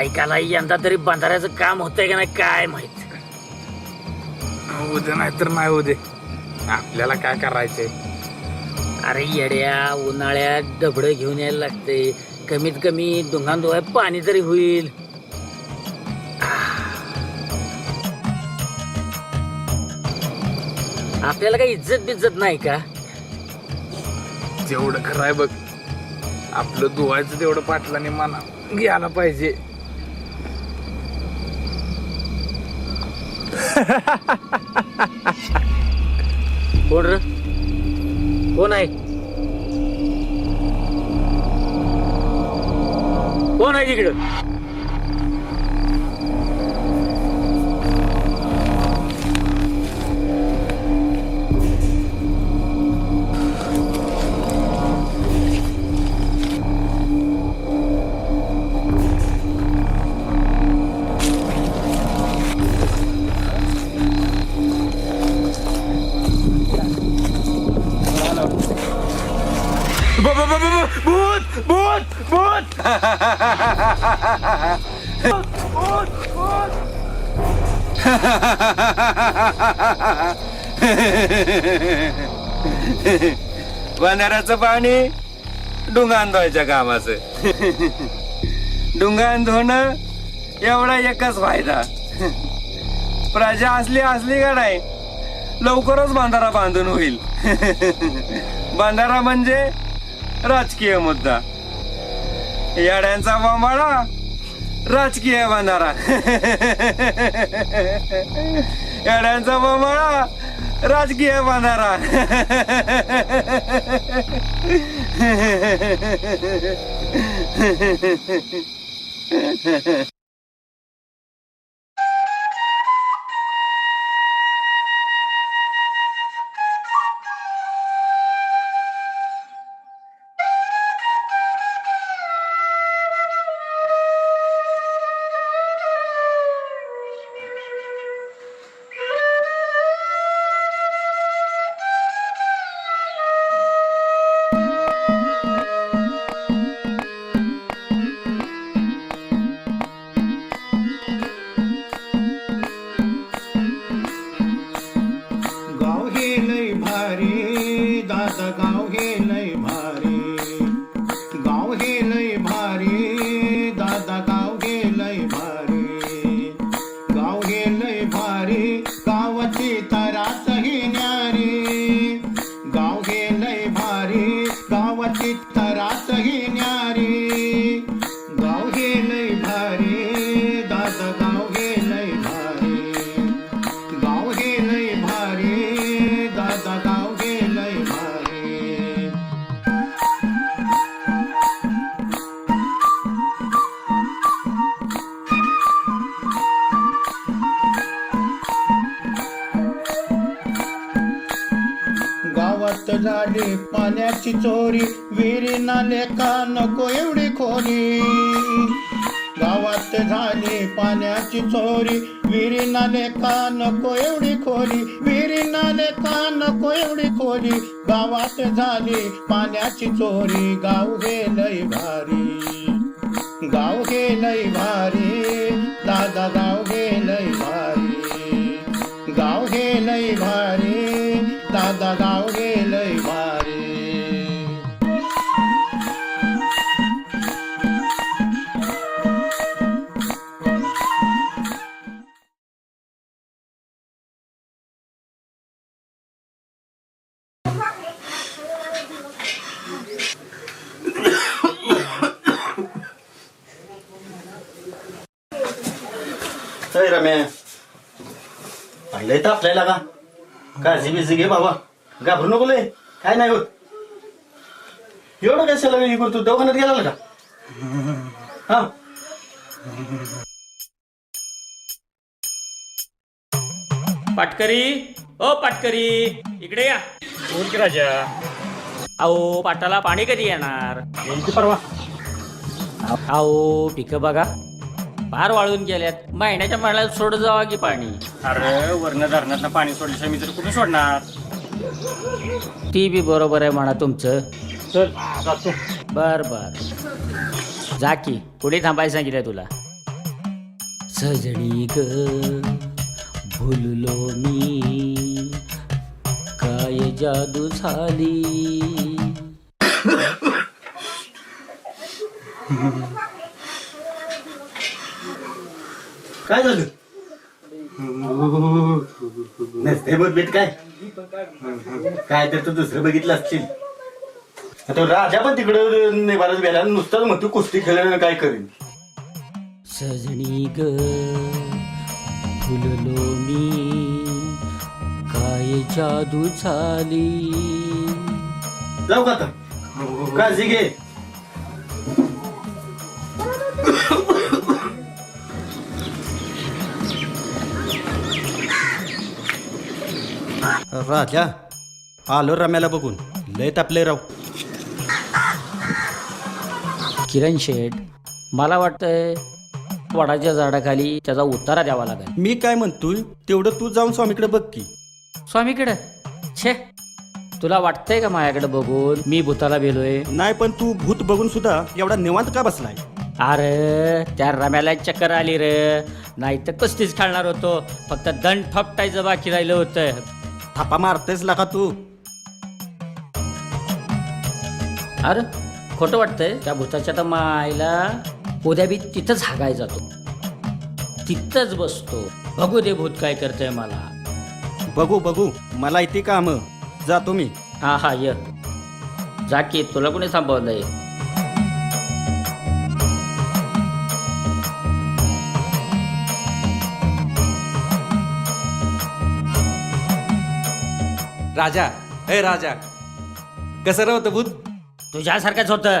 ऐकायला यंदा तरी बंधाऱ्याचं काम होतंय का नाही काय माहित. उद्या नाही तर नाही उद्या आपल्याला काय करायचंय. अरे येड्या उन्हाळ्यात डबडं घेऊन यायला लागते. कमीत कमी डोंगांदोळ्या पाणी तरी होईल. आपल्याला काही इज्जत बिज्जत नाही का. जेवढं खरं आहे बघ आपलं धुवायचं तेवढं पाटलाने माना घ्यायला पाहिजे. कोण र कोण आहे कोण आहे तिकडं. भूत भूत भूत बंधाऱ्याचं पाणी डुंगान धुवायच्या कामाचं. डुंगान धुणं एवढा एकच फायदा. प्रजा असली का नाही लवकरच बंधारा बांधून होईल. बंधारा म्हणजे राजकीय मुद्दा. येड्यांचा बोंबाळा राजकीय बंधारा. येड्यांचा बोंबाळा राजकीय बंधारा. झाली पाण्याची चोरी. विहिरी नाले का नको एवढी खोली. गावात झाली पाण्याची चोरी. विहिरी नाले का नको एवढी खोली. विहिरी नाले का नको एवढी खोली. गावात झाली पाण्याची चोरी. गाव गेलंय भारी. गाव गेलंय भारी. दादा गाव गेलंय भारी. गाव गेलंय भारी. दादा गाव गेलंय भारी. रम्या लय तापलाय लागा. काळजी बिजी घे बाबा. घाबरू नको लय. काय नाही होत. एवढं कशाला वेगळी करतो? दवाखान्यात गेला का? हा पाटकरी, ओ पाटकरी, इकडे या. बोल की राजा. अहो पाटाला पाणी कधी येणार? येईल की परवा. अहो पिकं बघा फार वाळून गेल्यात. महिन्याच्या महिन्याला सोड जावा की पाणी. अरे वर्ण धरणात पाणी सोडल्याशिवाय मी तर कुठे सोडणार? ती बी बरोबर आहे म्हणा तुमचं. चल जातो. बर बर जा की. पुढे थांबायला सांगितलं तुला. सजणी ग भुललो मी, काय जादू झाली. काय झालं? नसते बोलबेत काय काय तर तू दुसरं बघितलं असतील. आता राजा पण तिकडं नेबारच गेला. नुसताच म्हणतो कुस्ती खेळल्यानं काय करेन. सजणी ग फुललो मी, काय जादू झाली. जाऊ का आता? काळजी घे. राजा आलो रम्याला बघून. लय तापले राव. किरण शेठ, मला वाटतंय वडाच्या झाडाखाली त्याचा उतारा द्यावा लागेल. मी काय म्हणतोय तेवढं तू जाऊन स्वामीकडे बघ की. स्वामीकडे? छे, तुला वाटतंय का माझ्याकडे बघून मी भूताला बेलोय? नाही पण तू भूत बघून सुद्धा एवढा निवांत का बसलाय? अरे त्या रम्याला चक्कर आली रे. नाही तर कुस्तीच खेळणार होतो. फक्त दंड थपटायचं बाकी राहिलं होतं. थापा मारतेस लागा तू. अरे खोटं वाटतंय? त्या भूताच्या तर मायला उद्या बी तिथंच हागाय जातो. तिथंच बसतो. बघू दे भूत काय करतंय मला. बघू बघू मला इथे काम. जातो मी. हा हा ये जा की. तुला कोणी थांबवलंय? राजा, हे राजा, कसं रे होतं भूत? तुझ्यासारखंच होतं.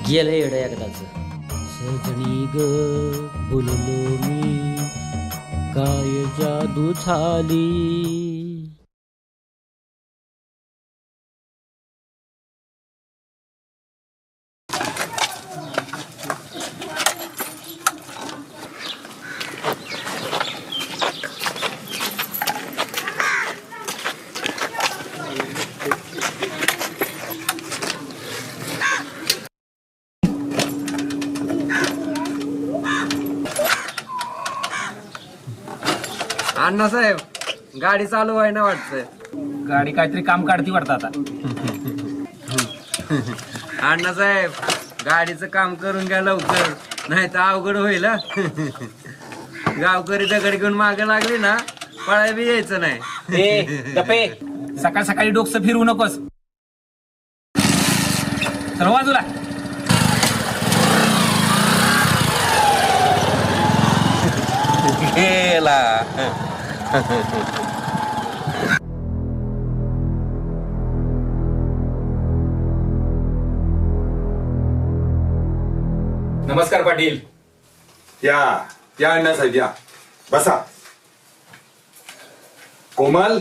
गेलं येडं एकदाच. सजणी ग बोललो मी, काय जादू झाली. अण्णासाहेब, गाडी चालू आहे ना वाटतंय. गाडी काहीतरी काम काढती वाटतं आता. अण्णासाहेब, गाडीचं काम करून घ्या लवकर, नाही तर अवघड होईल. गावकरी दगड घेऊन मागे लागली ना, पळाय बी यायचं नाही. ए गप्पे, सकाळ सकाळी डोकं फिरवू नकोस. चल बाजूला. गेला. नमस्कार पाटील. या अण्णासाहेब या. बसा. कोमल,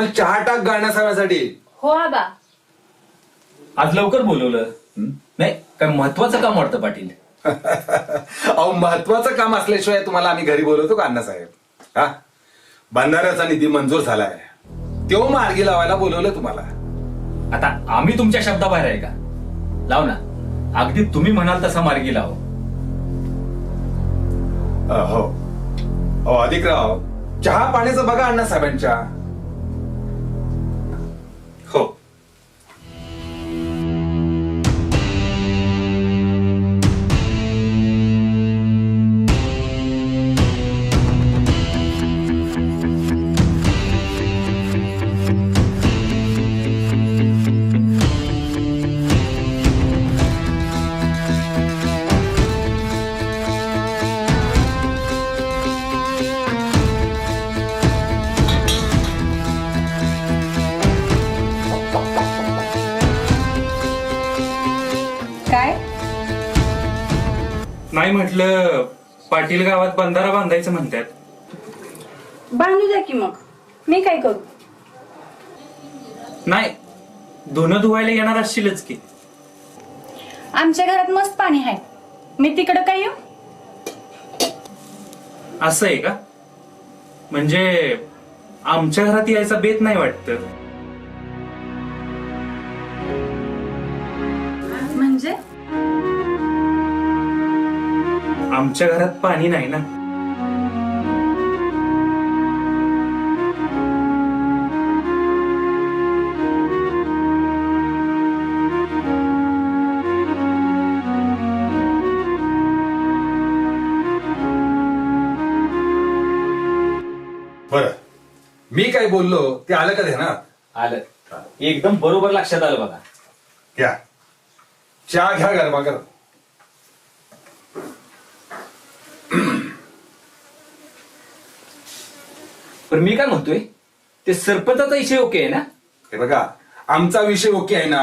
चहा टाक गाण्यासाहेबासाठी. हो आबा. आज लवकर बोलवलं नाही? काय महत्वाचं काम वाटतं पाटील? अहो, महत्वाचं काम असल्याशिवाय तुम्हाला आम्ही घरी बोलवतो का अण्णासाहेब? हा, बंधाऱ्याचा निधी मंजूर झालाय, तो मार्गी लावायला बोलवलं तुम्हाला. आता आम्ही तुमच्या शब्दाबाहेर आहे का? लाव ना, अगदी तुम्ही म्हणाल तसा मार्गी लाव. हो अधिकराव, चहा पाण्याचं बघा अण्णासाहेबांच्या. हो. नाही म्हटलं, पाटील गावात बंधारा बांधायचं म्हणतात. बांधू द्या की मग, मी काय करू? नाही, धुणं धुवायला येणार असशीलच की. आमच्या घरात मस्त पाणी आहे, मी तिकडं काय येऊ? असं आहे का? म्हणजे आमच्या घरात यायचा बेत नाही वाटत. म्हणजे आमच्या घरात पाणी नाही ना. बरं, मी काय बोललो ते आलं का ध्यानात? आलं, एकदम बरोबर लक्षात आलं बघा. घ्या चहा, घ्या गरमागरम. पण मी काय म्हणतोय, ते सरपंचाचा विषय ओके आहे ना? हे बघा, आमचा विषय ओके आहे ना,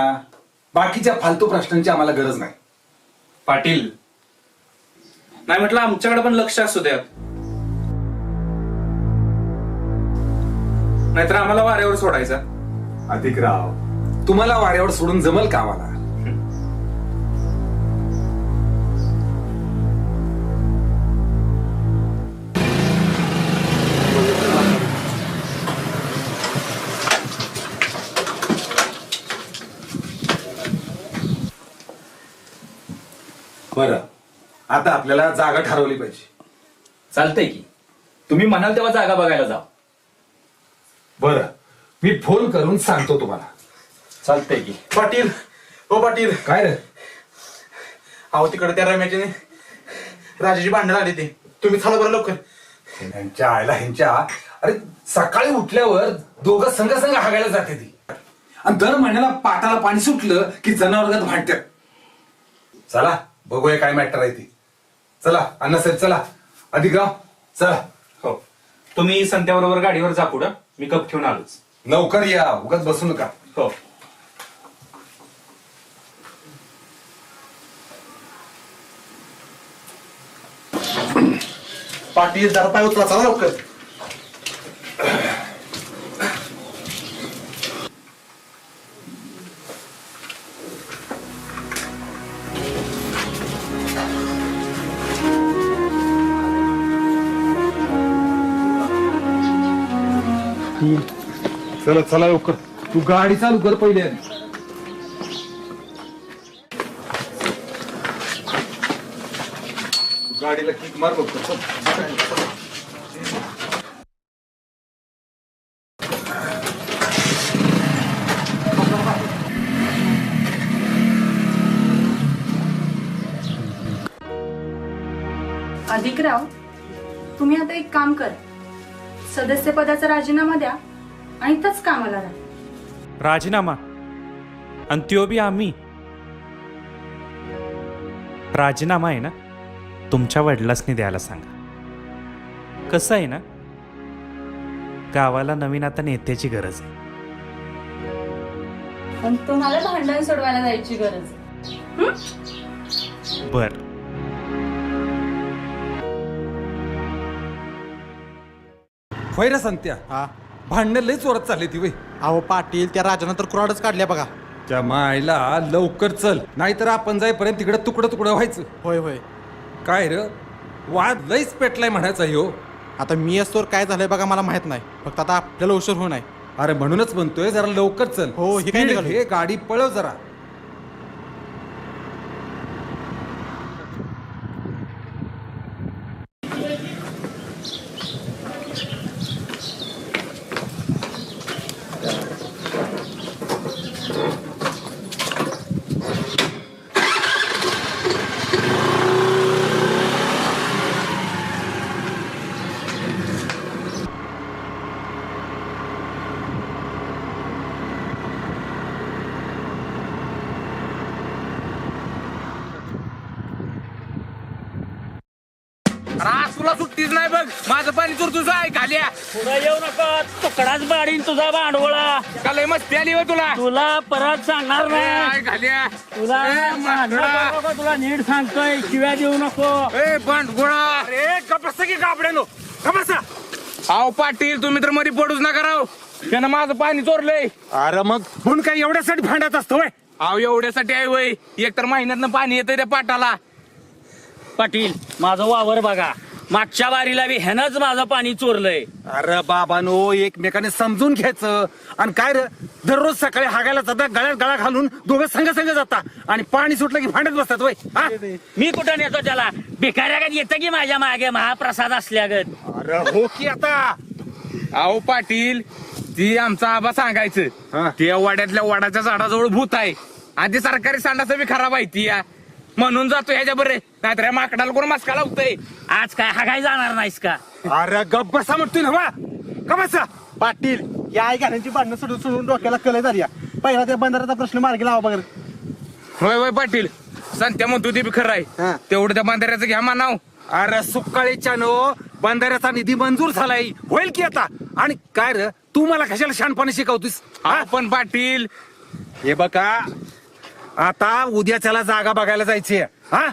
बाकीच्या फालतू प्रश्नांची आम्हाला गरज नाही. पाटील, नाही म्हटलं आमच्याकडे पण लक्ष असू द्या, नाहीतर आम्हाला वाऱ्यावर सोडायचा. अधिकराव, तुम्हाला वाऱ्यावर सोडून जमल का आम्हाला? बरं, आता आपल्याला जागा ठरवली पाहिजे. चालतंय की, तुम्ही म्हणाल तेव्हा जागा बघायला जाऊ. बरं, मी फोन करून सांगतो तुम्हाला. चालतंय की. पाटील, हो पाटील, काय रे? अहो तिकडे त्या रम्याची राजाची भांडण आली ती, तुम्ही चला बरं लवकर. ह्यांच्या आयला ह्यांच्या, अरे सकाळी उठल्यावर दोघं संघ संघ हागायला जाते ती, आणि दर महिन्याला पाटाला पाणी सुटलं की जनावरगत भांडतात. चला बघूया काय मॅटर आहे ती. चला अण्णासाहेब, चला. अधिकराव, चला. हो, तुम्ही संत्याबरोबर गाडीवर जा पुढं, मी कप ठेवून आलोच. लवकर या, उगाच बसू नका. हो. पाटील जरा पाय उचला, चला लवकर. चला चला लवकर, तू गाडी चालू कर पहिले. गाडीला किक मार बघतो. अधिकराव, तुम्ही आता एक काम कर, सदस्य पदाचा राजीनामा द्या आणि इथंच कामाला राहा. राजीनामा? आणि त्यो बी आम्ही? राजीनामा आहे ना, तुमच्या वडिलांनी द्यायला सांगा. कसं आहे ना, गावाला नवीन आता नेत्याची गरज आहे. पण तुम्हाला भांडण सोडवायला जायची गरज आहे. बर, होय रे संत्या, हा, भांडण लय चोरत चालली ती. वय अहो पाटील, त्या राजानं तर कुराडच काढल्या बघा. त्या मायला लवकर चल, नाहीतर आपण जाईपर्यंत तिकडे तुकडं तुकडं व्हायचं. होय होय, काय र, वाद लईच पेटलाय म्हणायचा ह्यो. आता मी असतोवर काय झालंय बघा मला माहित नाही, फक्त आता आपल्याला उशीर होऊ नये. अरे म्हणूनच म्हणतोय जरा लवकर चल. हो, हे काय Speed निघालं? घे, गाडी पळव जरा. तुला सुट्टीच नाही बघ, माझं पाणी चुरतुस आहे खाली. पुढे येऊ नका, तुकडाच बाडीन तुझा भांडवळा. लय मस्ती आली हो तुला. तुला परत सांगणार नाही. घाल्या तुला तुला नीट सांगतोय, शिव्या देऊ नको. भांडगुळा. अरे कपसा की कापड्यानो कपसा. अहो पाटील, तुम्ही तर मध्ये पडूच नका राव. त्यानं माझं पाणी चोरलंय. अरे मग म्हणून काय एवढ्यासाठी भांडत असतो वय? अहो एवढ्यासाठी आहे वय. एक तर महिन्यातनं पाणी येतंय त्या पाटाला. पाटील, माझं वावर बघा. मागच्या बारीला बी ह्यानंच माझं पाणी चोरलंय. अरे बाबानो, एकमेकाने समजून घ्यायचं. आणि काय रे, दररोज सकाळी हागायला जाता, गळ्यात गळा घालून दोघं संघ जाता आणि पाणी सुटलं की भांडत बसतात वय. मी कुठं नेतो त्याला? भिकाऱ्यागत येतं की माझ्या मागे महाप्रसाद असल्यागत. अरे हो की आता. अहो पाटील, ती आमचा आबा सांगायचं, ते वाड्यातल्या वडाच्या झाडाजवळ भूत आहे आणि सरकारी संडास बी खराब आहे ती या. म्हणून जातो ह्याच्या बरे, नाहीतर माकडाला कोण मस्का लावतोय. आज काय हागाय जाणार नाहीस का? अरे गप बसा म्हणतोय ना वा. का बसा पाटील, या आई घालांची भांडणं सोडून सोडून डोक्याला कलय झाली. पहिला त्या बंधाराचा प्रश्न मार्गी लावा बघ. होय होय पाटील, संत्या म्हणतो ते बी खरं आहे. तेवढं त्या बांधाऱ्याचं घ्या मानाव. अरे सुकाळीच्या नो, बंधाऱ्याचा निधी मंजूर झालाय, होईल की आता. आणि काय रे, तू मला कशाला शहाणपणे शिकवतोस? पण पाटील, हे बघा, आता उद्या त्याला जागा बघायला जायची. हा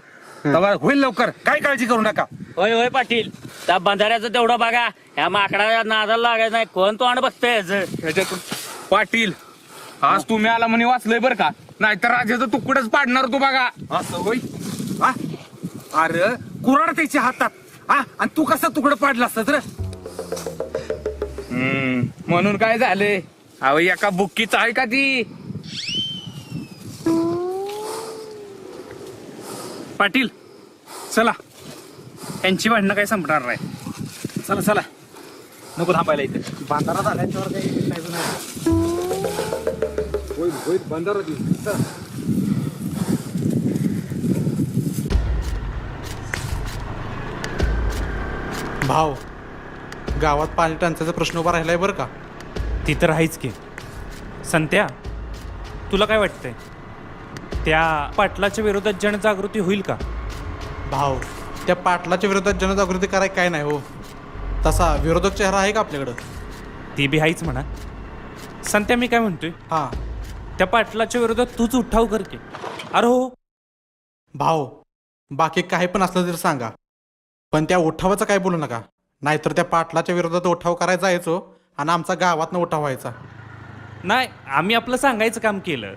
तेव्हा होईल लवकर, काय काळजी करू नका. होय होय पाटील, त्या बंधाऱ्याचं तेवढं बघा. ह्या माकडाच्या नादाला लागायचं नाही. कोण तोंड बघतंय ह्याच्यातून. पाटील, आज तुम्ही आला म्हणे वाचलंय बरं का, नाहीतर राजाचं तुकडच पाडणार तू बघा. असं होय. हा? अरे कुराड त्याच्या हातात. हा, आणि तू कसा तुकडं पाडला असत रे? म्हणून काय झालंय? अहो एका बुक्कीच आहे का ती? पाटील, चला, यांची भांडणं काही संपणार नाही. चला चला, नको थांबायला इथे. बांधारा झाल्याच्यावर काही नाही. बंधारा भाव, गावात पाणी टंचाईचा प्रश्न उभा राहिलाय बरं का. ती तर आहेच की. संत्या, तुला काय वाटतंय, त्या पाटलाच्या विरोधात जनजागृती होईल का? भाव, त्या पाटलाच्या विरोधात जनजागृती करायला काय नाही हो. तसा विरोधक चेहरा आहे का आपल्याकडं? ती बी आहेच म्हणा. संत्या, मी काय म्हणतोय, हां त्या पाटलाच्या विरोधात तूच उठाव कर की. अरे हो भाव, बाकी काही पण असलं तरी सांगा, पण त्या उठावाचं काय बोलू नका. नाहीतर त्या पाटलाच्या विरोधात उठाव करायला जायचो आणि आमचा गावातनं उठाव व्हायचा. नाही, आम्ही आपलं सांगायचं काम केलं.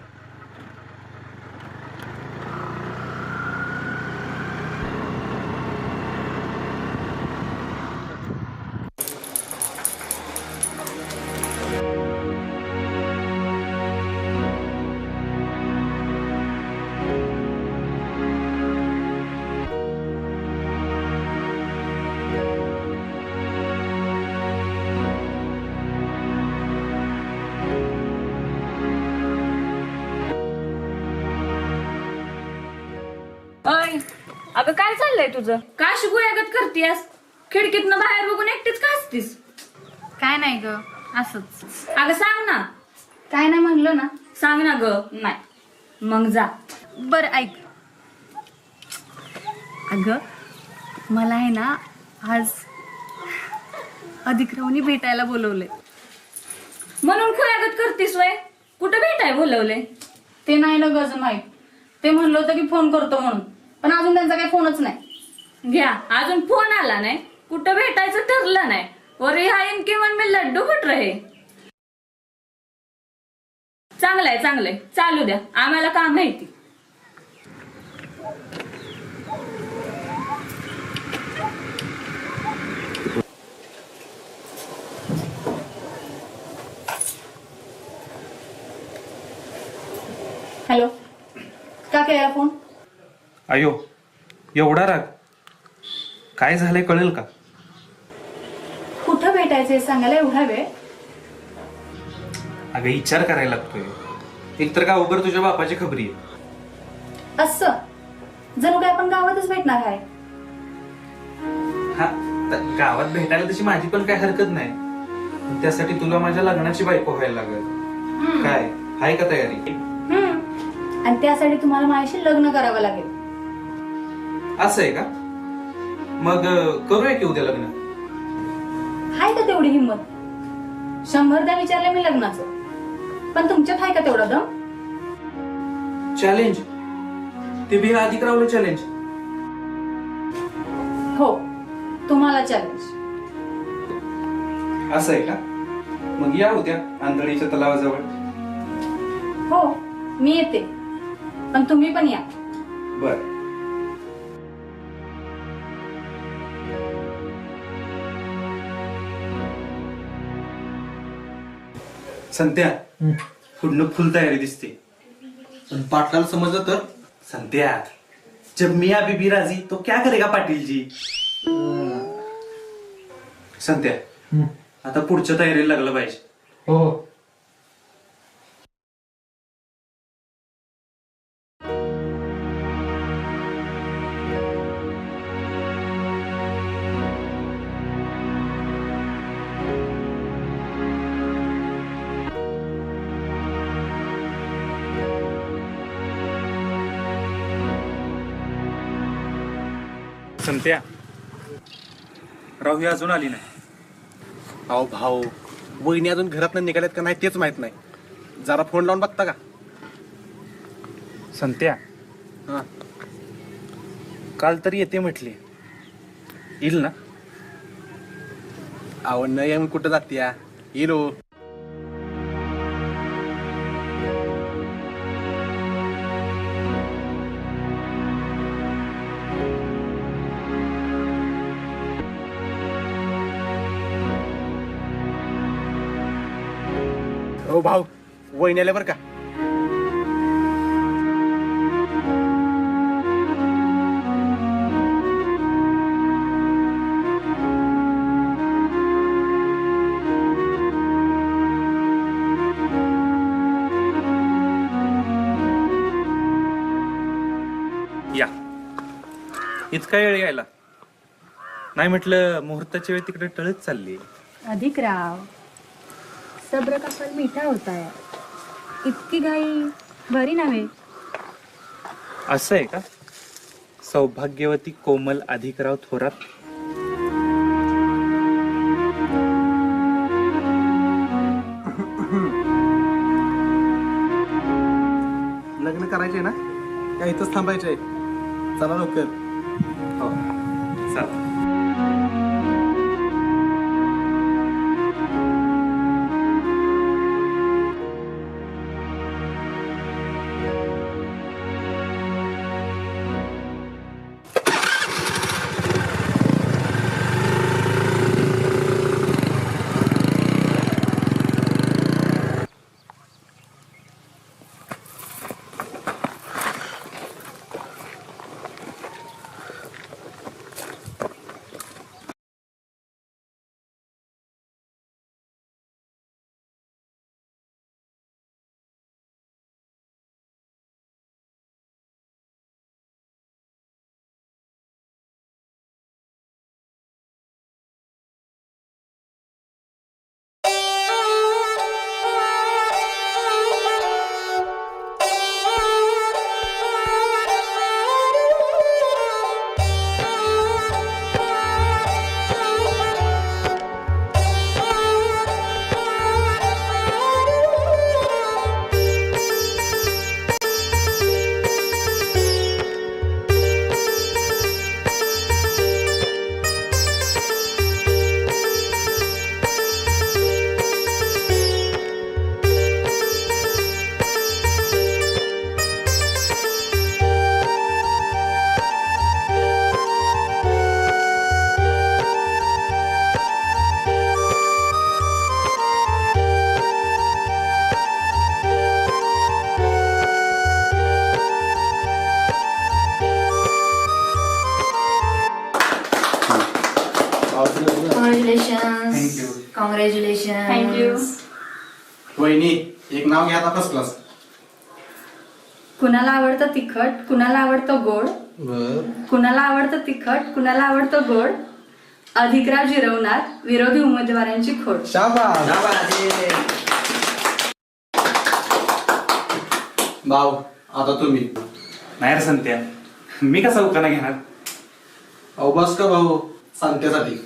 अगं काय चाललंय तुझं? काय शिगुयागत करतीयस? खिडकीतनं बाहेर बघून एकटीच का असतीस? काय नाही ग, असंच. अगं सांग ना. काय नाही म्हणलं ना, सांग ना ग. नाही मग जा. बर ऐक, अगं मला आहे ना आज अधिक्रमणी भेटायला बोलवले. म्हणून खुयागत करतीस वय? कुठं भेटाय बोलवले? ते नाही ना गज माहित. ते म्हणलं होतं की फोन करतो म्हणून, पण अजून त्यांचा काही फोनच नाही. घ्या, अजून फोन आला नाही, कुठं भेटायचं ठरलं नाही. और ह्या इनके मन में लड्डू फुट रहे. चांगलंय चांगलंय, चालू द्या, आम्हाला काम माहिती. हॅलो, का केला फोन? अयो, एवढा राग? काय झालंय कळेल का? कुठं भेटायचंय सांगायला एवढा वेळ? अगं विचार करायला लागतोय. एक तर गावभर तुझ्या बापाची खबरी आहे. असं जणू काय आपण गावातच भेटणार आहे. हा, तर गावात भेटायला तशी माझी पण काय हरकत नाही, पण त्यासाठी तुला माझ्या लग्नाची बायको व्हायला लागेल. काय आहे का तयारी? आणि त्यासाठी तुम्हाला माझ्याशी लग्न करावं लागेल. असं आहे का? मग करूया की उद्या लग्न. हाय का तेवढी हिंमत? 100दा विचारले मी लग्नाचं, पण तुमच्यात आहे का तेवढा दम? चॅलेंज, ते बी अधिकरावलं चॅलेंज. हो, तुम्हाला चॅलेंज. असं आहे का? मग या उद्या आंधळीच्या तलावाजवळ. हो, मी येते, पण तुम्ही पण या. बर. संत्या, पुढनं फुल तयारी दिसते. पण पाटलाला समजलं तर? संत्या, जब मियाँ बीबी राजी तो क्या करेगा पाटील जी. संत्या, आता पुढच्या तयारीला लागलं पाहिजे. हो. संत्या, राहू अजून आली नाही. अहो भाऊ, वहिनी अजून घरातनं निघाल्यात का नाही तेच माहित नाही. जरा फोन लावून बघता का? संत्या, हा. काल तरी येते म्हटली, येईल ना? अहो न येऊन कुठं जाते या? येईल हो. हो भाऊ, वहिनी आल्या बरं का? या, इतका वेळ यायला नाही म्हटलं. मुहूर्ताच्या वेळ तिकडे टळत चालली. अधिकराव, सब्र का फल मीठा होता है. इतकी घाई बरी नव्हे. असं आहे का? सौभाग्यवती कोमल अधिकराव थोरात. लग्न करायचे ना? का इथंच थांबायचंय? चला लवकर. हो, चला. कॉंग्रॅच्युलेशन. थँक्यू. वहिनी, एक नाव घ्या आता फर्स्ट क्लास. कुणाला आवडतं तिखट, कुणाला आवडतं गोड. कुणाला आवडतं तिखट, कुणाला आवडतं गोड. अधिकराव जिरवणार विरोधी उमेदवारांची खोड. भाऊ, आता तुम्ही. नाही रे संत्या, मी कसा उखाणा घेणार? अहो बस का भाऊ, सांगत्यासाठी.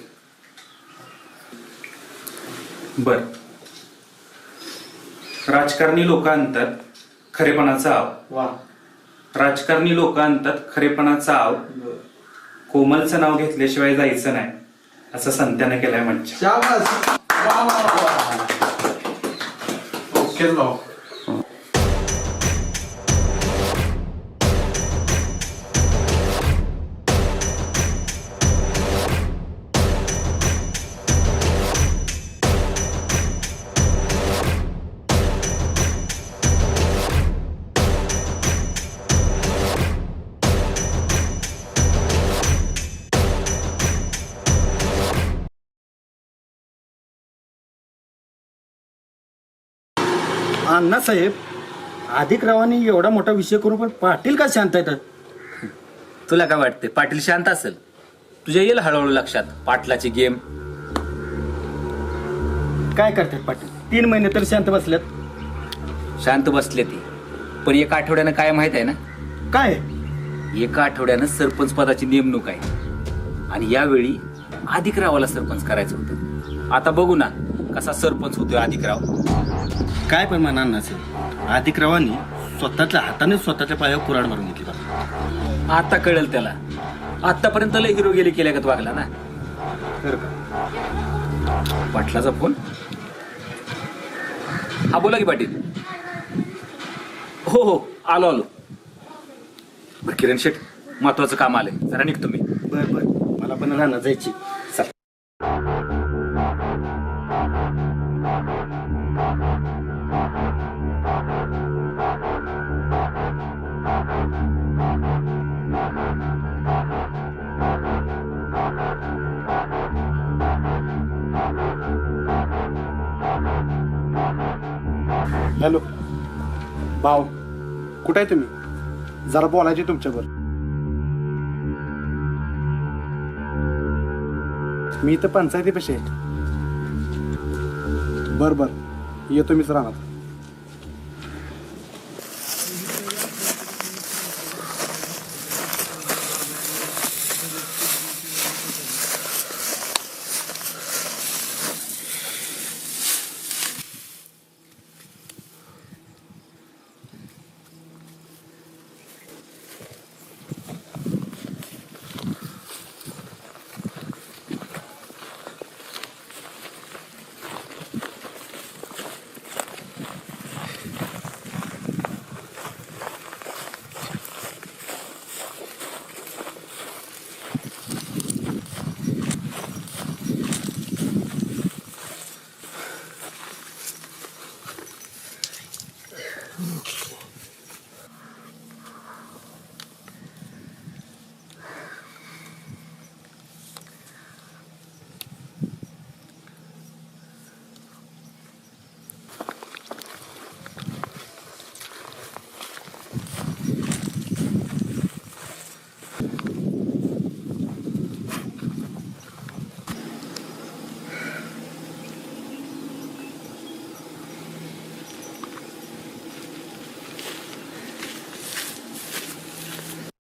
बर. राजकारणी लोक आणतात खरेपणाचा आव. वा. राजकारणी लोक आणतात खरेपणाचा आव. कोमलचं नाव घेतल्याशिवाय जायचं नाही असं संत्याने केलंय म्हणजे. शाबास. वा, वा, वा. ओके भाऊ. अण्णासाहेब, अधिकरावांनी एवढा मोठा विषय करून पण पाटील का शांत आहेत? तुला काय वाटते पाटील शांत असेल? तुझ्या येईल हळूहळू लक्षात पाटलाची गेम. काय करतात पाटील? 3 महिने तर शांत बसल्यात. शांत बसले ती, पण एका आठवड्यानं काय माहित आहे ना? काय? एका आठवड्यानं सरपंच पदाची नेमणूक आहे आणि यावेळी अधिकरावाला सरपंच करायचं होतं. आता बघू ना कसा सरपंच होतोय अधिकराव. काय पण म्हणा अण्णासाहेब, अधिकरावांनी स्वतःच्या हाताने स्वतःच्या पायावर कुऱ्हाड मारून घेतली बघा. आता कळेल त्याला. आतापर्यंत लय हिरोगिरी केल्यागत वागला ना. तर का? पाटलाचा फोन. हा बोला की पाटील. हो हो आलो आलो. बरं किरण शेठ, महत्वाचं काम आलंय, जरा निघतो मी. बर बर, मला पण राहणार जायची. चल. हॅलो भाऊ, कुठे आहे तुम्ही? जरा बोलायचे तुमच्यावर. मी इथं पंचायतीपाशी आहे. बर बर, येतो मीच राहणार.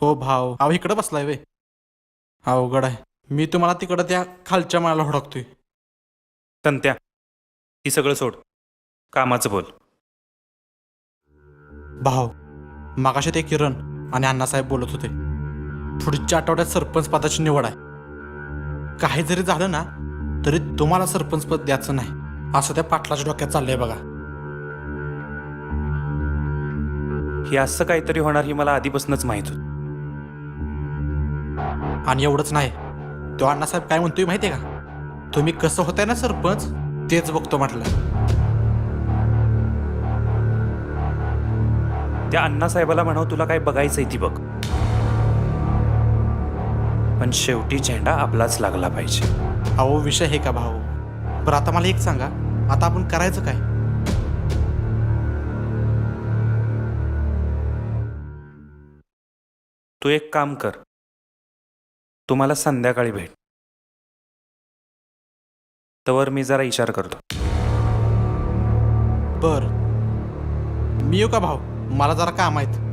हो भाऊ, अहो इकडं बसलाय वे. अवघड आहे. मी तुम्हाला तिकडं त्या खालच्या माळाला हुडकतोय. संत्या, ही सगळं सोड, कामाचं बोल. भाऊ, मागाशी ते किरण आणि अण्णासाहेब बोलत होते, पुढच्या आठवड्यात सरपंच पदाची निवड आहे. काही जरी झालं ना तरी तुम्हाला सरपंच पद द्यायचं नाही असं त्या पाटलाच्या डोक्यात चाललंय बघा. हे असं काहीतरी होणार ही मला आधीपासूनच माहित होतं. आणि एवढंच नाही, तो अण्णासाहेब काय म्हणतोय माहितीये का? तुम्ही कसं होताय ना सरपंच तेच बघतो म्हटलं. त्या अण्णासाहेबाला म्हणावं तुला काय बघायचंय ती बघ, पण शेवटी झेंडा आपलाच लागला पाहिजे. अहो विषय हे का भाऊ? बरं आता मला एक सांगा, आता आपण करायचं काय? तू एक काम कर, तू मला संध्याकाळी भेट, तवर मी जरा इशारा करतो. बर, मी येऊ का भाऊ? मला जरा काम आहेत.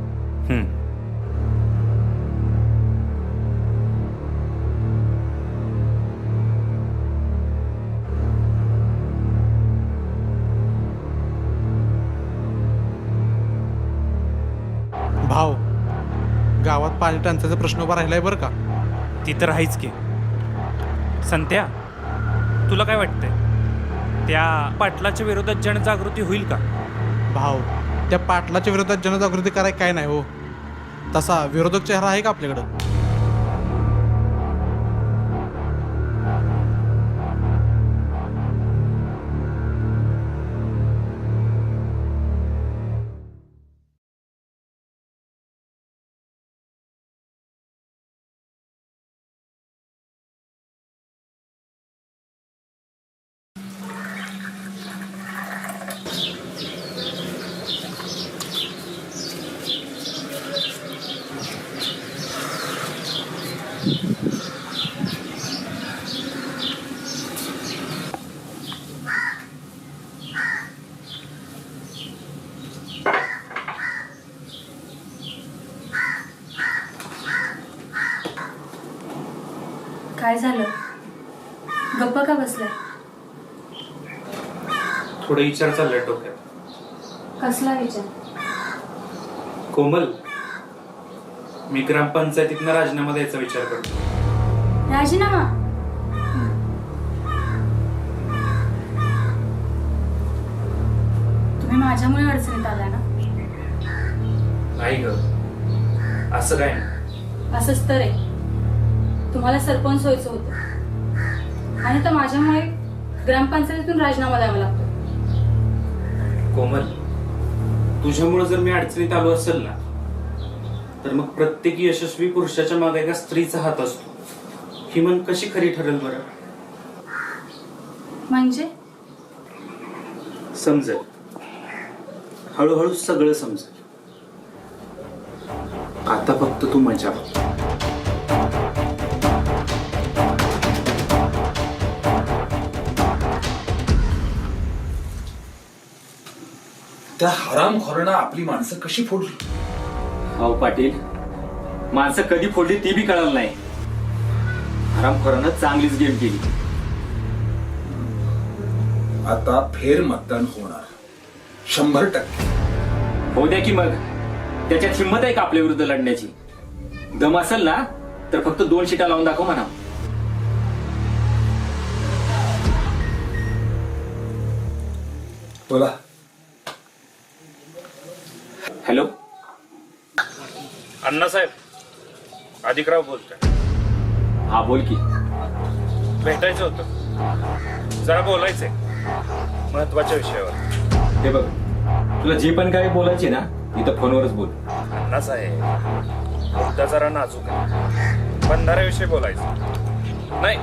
भाऊ गावात पाणी टंचाईचा प्रश्न उभा राहिलाय बरं का. ती तर आहेच की. संत्या, तुला काय वाटतंय त्या पाटलाच्या विरोधात जनजागृती होईल का? भाऊ त्या पाटलाच्या विरोधात जनजागृती करायला काय नाही हो. तसा विरोधक चेहरा आहे का आपल्याकडं? काय झालं? गप्पा का बसलाय? थोडे विचार चाललाय डोक्यात. कसला विचार? कोमल, मी ग्रामपंचायतीतनं राजीनामा द्यायचा विचार करतो. राजीनामा? तुम्ही माझ्यामुळे अडचणीत आलाय ना? नाही ग, असं काय नाही. असंच तर आहे. तुम्हाला सरपंच व्हायचं होतं आणि तर माझ्यामुळे ग्रामपंचायतीतून राजीनामा द्यावा लागतो. कोमल, तुझ्यामुळे जर मी अडचणीत आलो असेल ना, तर मग प्रत्येक यशस्वी पुरुषाच्या मागे एका स्त्रीचा हात असतो. ही मन कशी खरी ठरेल बरं? म्हणजे समजेल, हळूहळू सगळं समजेल. आता फक्त तू मजा बघ. त्या हरामखोरानं आपली माणसं कशी फोडली? अहो पाटील, माणसं कधी फोडली ती बी कळलं नाही. हरामखोरानं चांगलीच गेम केली. आता फेर मतदान होणार 100%. होऊ द्या की मग. त्याच्यात हिंमत आहे का आपल्या विरुद्ध लढण्याची? दम असेल ना तर फक्त 2 शिटा लावून दाखव म्हणा. बोला. हॅलो, अण्णासाहेब, अधिकराव बोलतोय. हा बोल की. भेटायचं होतं, जरा बोलायचंय महत्वाच्या विषयावर. हे बघ, तुला जे पण काही बोलायचे ना इथं फोनवरच बोल. अण्णासाहेब, मुद्दा जरा नाजूक आहे. बंधाऱ्याविषयी बोलायचं. नाही,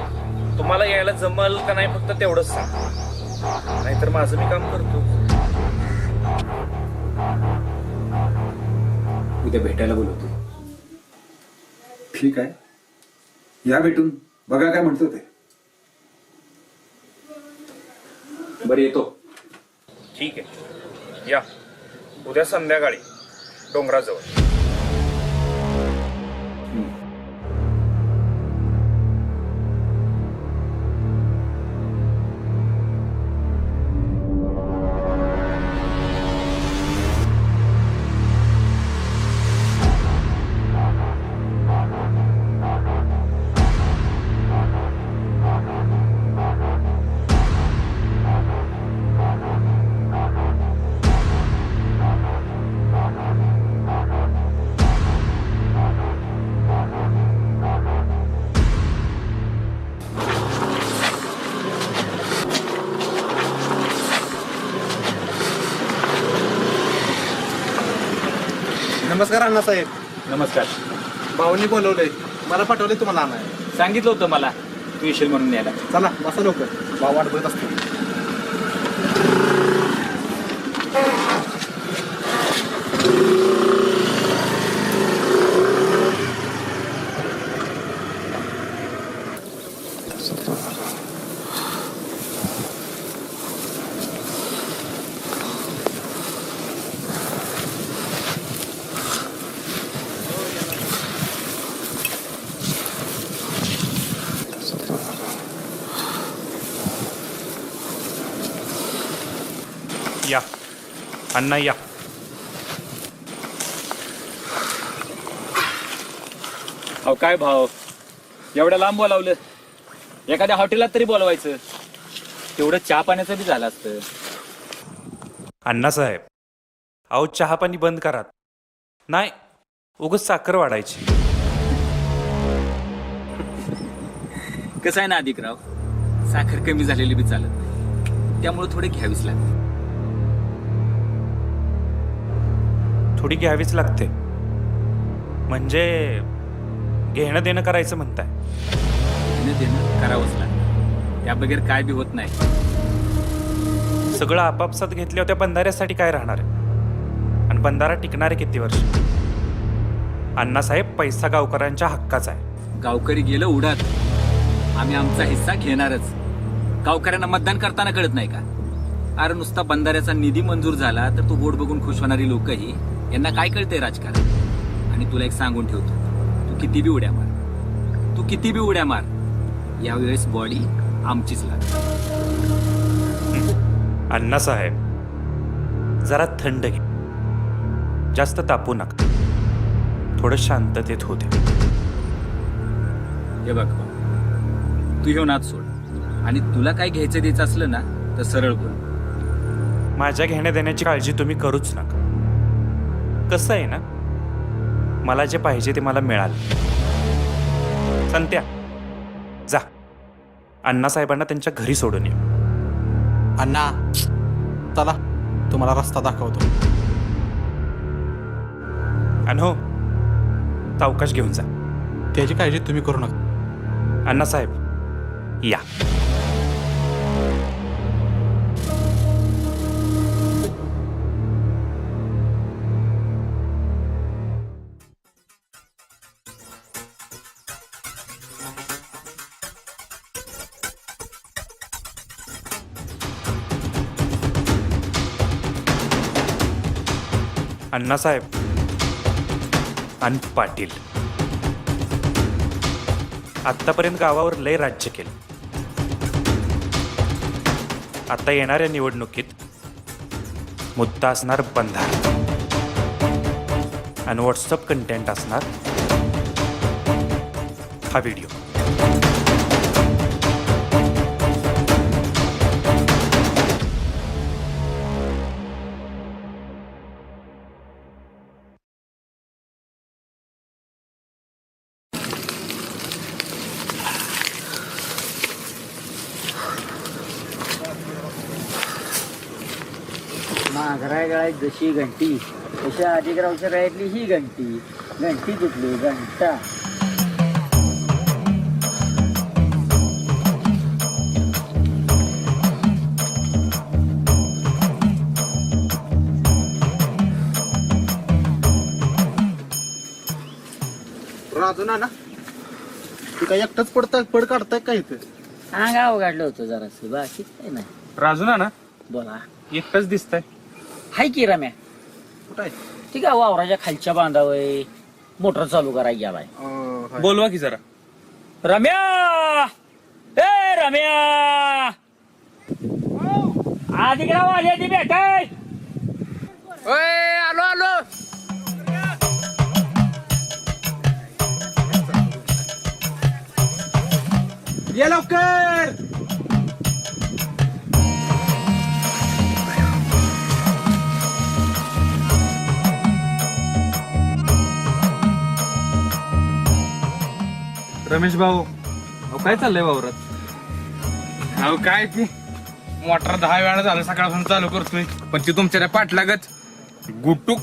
तुम्हाला यायला जमल का नाही फक्त तेवढंच सांग, नाहीतर माझं मी काम करतो. उद्या भेटायला बोलवतो. ठीक आहे, या भेटून बघा काय म्हणतो ते. बरं येतो. ठीक आहे, या उद्या संध्याकाळी डोंगराजवळ. नमस्कार अण्णासाहेब. नमस्कार. भाऊनी बोलवलंय, मला पाठवलंय तुम्हाला आणाय. सांगितलं होतं मला तू येशील म्हणून न्यायला. चला बसा लवकर, भाऊ वाट बघत असतो. या अण्णा या. अहो काय भाव, एवढ्या लांब बोलावलं, एखाद्या हॉटेलात तरी बोलवायचं, तेवढं चहा पाण्याचं बी झालं असतं. अण्णासाहेब, अहो चहा पाणी बंद करा. नाही, उगाच साखर वाढायची. कसं आहे ना अधिकराव, साखर कमी झालेली बी चालत नाही, त्यामुळे थोडे घ्यावीच लागते. थोडी घ्यावीच लागते म्हणजे घेणं देणं करायचं म्हणताय? घेणं देणं करावंच लागतं, त्या बगैर काय बी होत नाही. सगळं आपापसात घेतल्या होत्या बंधाऱ्यासाठी काय राहणार आहे? आणि बंधारा टिकणार आहे किती वर्ष? अण्णासाहेब, पैसा गावकऱ्यांच्या हक्काचा आहे. गावकरी गेलं उडात, आम्ही आमचा हिस्सा घेणारच. गावकऱ्यांना मतदान करताना कळत नाही का? अरे नुसता बंधाऱ्याचा निधी मंजूर झाला तर तो बोर्ड बघून खुश होणारी लोकही, यांना काय कळतंय राजकारण? आणि तुला एक सांगून ठेवतो, तू किती बी उड्या मार, यावेळेस बॉडी आमचीच लागते. अण्णासाहेब, जरा थंड घे, जास्त तापू नका, थोडं शांततेत होते. हे बघ, तू ह्यो नाद सोड, आणि तुला काय घ्यायचं द्यायचं असलं ना तर सरळ बोल. माझ्या घेण्या देण्याची काळजी तुम्ही करूच नका. कसं आहे ना, मला जे पाहिजे ते मला मिळालं. संत्या, जा अण्णासाहेबांना त्यांच्या घरी सोडून ये. अण्णा चला, तुम्हाला रस्ता दाखवतो. आणि हो, सावकाश घेऊन जा. त्याची काळजी तुम्ही करू नका. अण्णासाहेब, या. अण्णासाहेब आणि पाटील, आत्तापर्यंत गावावर लय राज्य केलं. आता येणाऱ्या निवडणुकीत मुद्दा असणार बंधारा आणि व्हॉट्सअप कंटेंट असणार हा व्हिडिओ. माघराय गळ्यात जशी घंटी, तशा अधिकरावच्या गळ्यातली ही घंटी. घंटी कुठली? घंटा. राजू ना तू काय एकटाच पड काढताय काय इथे? हा, गाव काढलं होतं जरासं, बाकी काय नाही. राजू ना बोला. एकटाच दिसतंय. हाय की रम्या? कुठं आहे? ठीक आहे, वावराच्या खालच्या बांधावय मोटर चालू करायला गेलाय. बोलवा की जरा. रम्या, ए रम्या, अधिकराव आले ती भेटाय. आलो. ये लवकर. रमेश भाऊ, काय चाललंय वावरात? अहो काय ती मोटर 10 वेळा झालं सकाळपासून चालू करतोय, पण ती तुमच्या त्या पाठलागत गुटुक.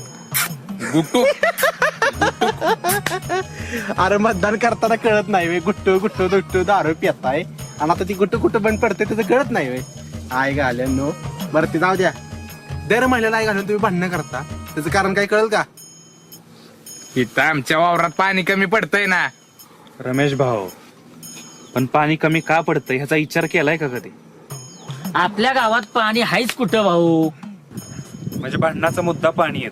अरे मतदान करताना कळत नाही वे, गुट्टू दारू पिताय आणि आता ती गुट्टू बंद पडते त्याचं कळत नाही वे. आय घाल्यानो, बरं ते जाऊ द्या. दर महिन्याला आय घालून तुम्ही भांडणं करता, त्याचं कारण काय कळलं का? इथं आमच्या वावरात पाणी कमी पडतंय ना. रमेश भाऊ, पण पाणी कमी का पडतंय ह्याचा विचार केलाय का कधी? आपल्या गावात पाणी हायच कुठं भाऊ? म्हणजे भांडणाचा मुद्दा पाणी येत.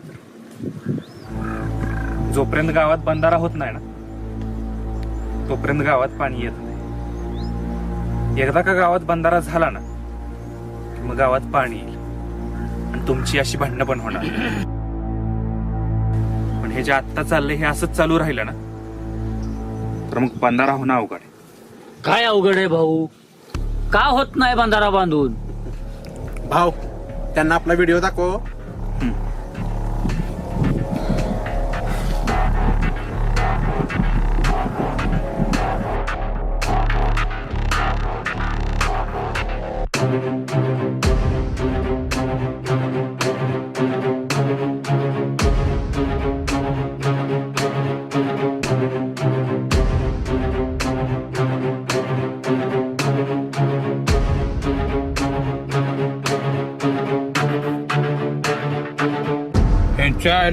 जोपर्यंत गावात बंधारा होत नाही ना, तोपर्यंत गावात पाणी येत नाही. एकदा का गावात बंधारा झाला ना, मग गावात पाणी येईल आणि तुमची अशी भांडणं पण होणार. पण हे जे आत्ता चाललंय हे असंच चालू राहिलं ना, तर मग बंधारा होणं अवघड आहे. काय अवघड आहे भाऊ? का होत नाही बंधारा बांधून? भाऊ त्यांना आपला व्हिडिओ दाखव.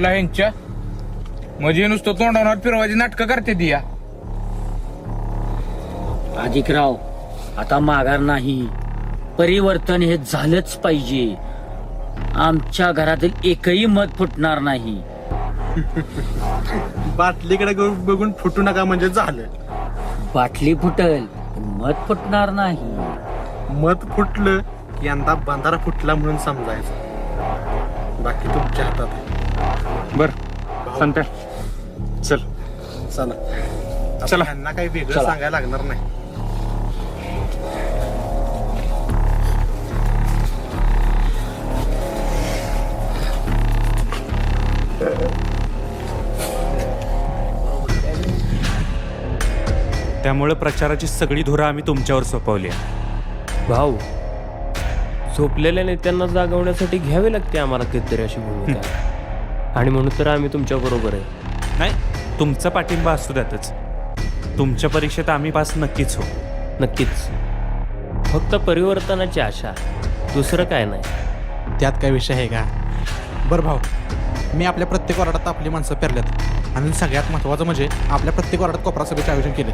ह्यांच्या म्हणजे नुसतं तोंडावर फिरवायची नाटकं करते ती या. अधिकराव, आता माघार नाही. परिवर्तन हे झालंच पाहिजे. आमच्या घरातील एकही मत फुटणार नाही. बाटलीकडे बघून फुटू नका म्हणजे झालं. बाटली फुटल, मत फुटणार नाही. मत फुटलं की यंदा बंधारा फुटला म्हणून समजायचं. बाकी तुमच्या हातात आहे. बर संत्या चल. चला चला. त्यांना काही वेगळं चला. सांगायला लागणार नाही. त्यामुळे प्रचाराची सगळी धुरा आम्ही तुमच्यावर सोपवली आहे. भाऊ, झोपलेल्या नेत्यांना जागवण्यासाठी घ्यावी लागते आम्हाला कितीतरी अशी भूमिका. आणि म्हणून तर आम्ही तुमच्या बरोबर आहे. नाही, तुमचा पाठिंबा असू द्यातच. तुमच्या परीक्षेत आम्ही पास नक्कीच हो. नक्कीच. फक्त परिवर्तनाची आशा, दुसरं काय नाही. त्यात काय विषय आहे का? बरं भाऊ, मी आपल्या प्रत्येक वार्डात आपली माणसं पेरल्यात आणि सगळ्यात महत्त्वाचं म्हणजे आपल्या प्रत्येक वार्डात कोपरा सभेचे आयोजन केले.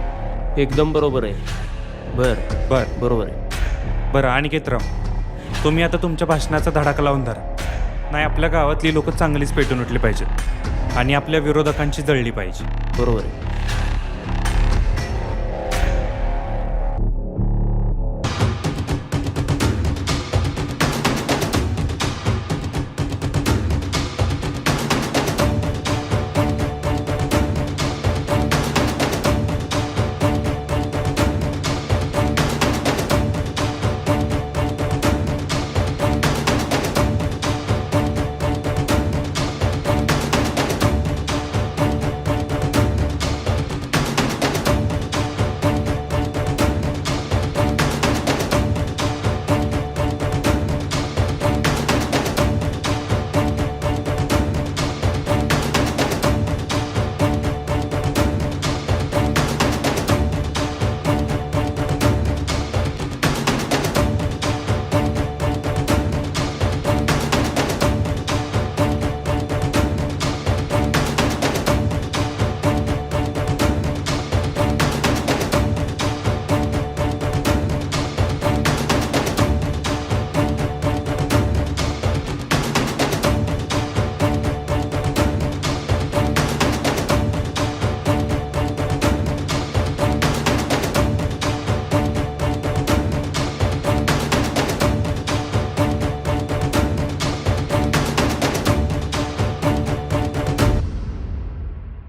एकदम बरोबर आहे. बरोबर आहे. बरं अनिकेतराव, तुम्ही आता तुमच्या भाषणाचा धडाका लावून धरा. नाही, आपल्या गावातली लोक चांगलीच पेटून उठली पाहिजेत आणि आपल्या विरोधकांची जळली पाहिजे. बरोबर आहे.